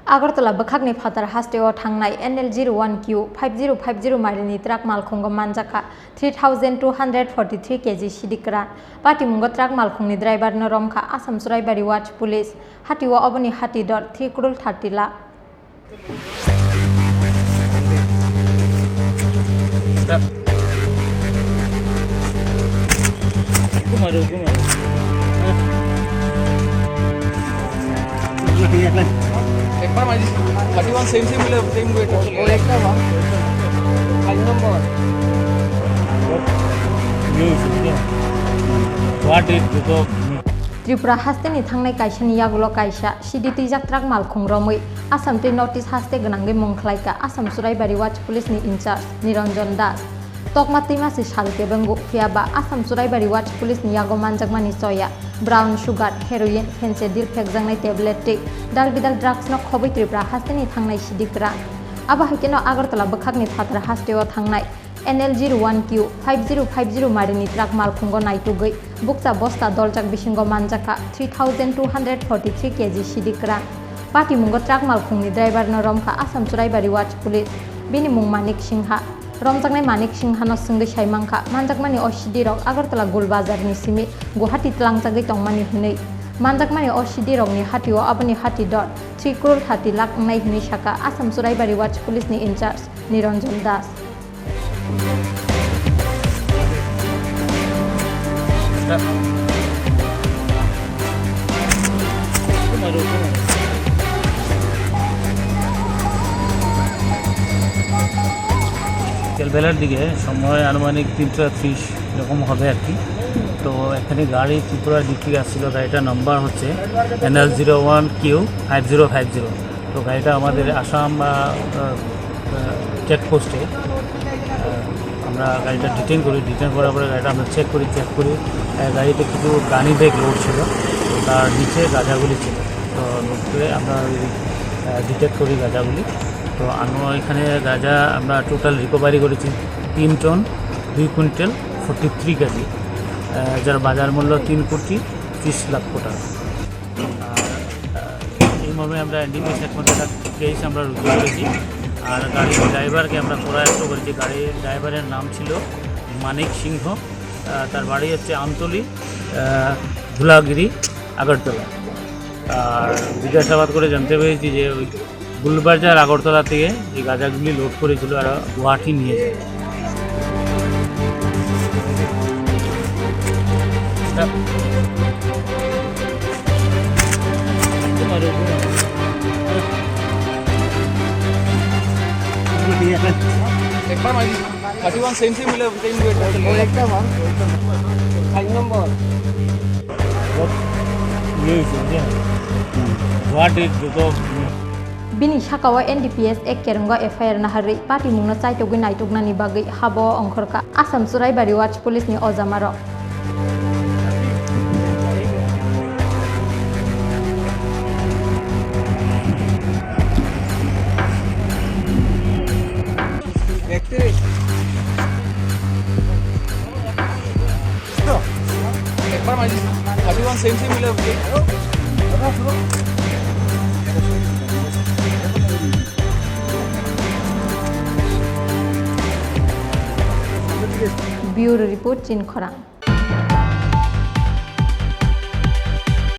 Agartala Bakagni Fatar Hasteo Tangnai NL01Q 5050 Marini Trak Malkunga Manjaka 3243 kg Shidikran Pati Mungo Trak Malkungni driver Noromka Assam Suraibari Watch Police Hatiwa Obani Hati dot 3 crore 30 lakh. एक बार माजी 31 same मिले same wait और एक का file number what is तो Tripura Hasteni Tangnai Kaisha Yagulo Kaisha Shiditi Jatrak Malkung Romui Assam Tri Notice Haste Ganangi Monklaika Assam Suraibari Watch Police ni in charge Niranjan Das Tokmatima si Shalke Bengu Fiaba Assam Suraibari Watch Police ni Yago Manjagmani Soya Brown sugar heroin fensedil pekjangnai tablet tik dal bidal drugs no khobai Tripura Hasteni Tangnai Shidikra Aba Hikeno Agartala Bakagni Fatra Hasteo Tangnai NL01Q 5050 Marini Trak Malkungo Naitugui Buksa Bosta Doljak Bishingo Manjaka 3243 kg Shidikra Pati Mungo Trak Malkungni driver no Romka Assam Suraibari Watch Police Bini Mung Manik Singha Romjaknai Manik Singha no Sunggai Saimangka Manjakmani Oshidirok Agartala Gulbazar ni Simi Guwahati Tlangjagai Tongmani Hinei Manjakmani Oshidirok ni Hatio Abani Hati dot 3 crore 30 lakh nai Hinei Saka Assam Suraibari Watch Police ni in charge Niranjan Das. বেলার দিকে সময় আনুমানিক 3:30 এরকম হবে আর কি। তো এখানে গাড়ি ত্রিপুরা ডিস্ট্রিক্ট আসছিল, গাড়িটার নাম্বার হচ্ছে NL01Q 5050। তো গাড়িটা আমাদের আসাম চেকপোস্টে আমরা গাড়িটা ডিটেন করার পরে গাড়িটা আমরা চেক করি গাড়িতে কিছু গানি ব্যাগ লোড ছিল, তার নিচে গাঁজাগুলি ছিল। তো নোট করে আমরা ডিটেক্ট করি গাঁজাগুলি। তো আমরা এখানে গাঁজা আমরা টোটাল রিকভারি করেছি 3 টন 2 কুইন্টাল 43 কেজি, যার বাজার মূল্য 3 কোটি 30 লক্ষ টাকা। এই মর্মে আমরা এনডিপিএস একটা কেস আমরা রুজু করেছি। আর গাড়ির ড্রাইভারকে আমরা পরায়ত্ত করেছি। গাড়ির ড্রাইভারের নাম ছিল মানিক সিংহ, তার বাড়ি হচ্ছে আমতলি ধুলাগিরি আগরতলা। আর জিজ্ঞাসাবাদ করে জানতে পেরেছি যে ওই গুলবাজার আগরতলা থেকে এই গাঁজাগুলি লোড করেছিল আর গুয়াহাটি নিয়ে যায়। एक बार माजी 31 सेम मिले सेम वेट और एक का फाइल नंबर व्हाट इज तो Bini Shakawa NDPS ek kerunga FIR nahari Pati Mungna Chaitogui Naitugnani Bagai Habo Ongkhorka Assam Suraibari Watch Police ni Ozamaro एक बार माजी 31 सेम मिले Bureau Report Chin Khorang.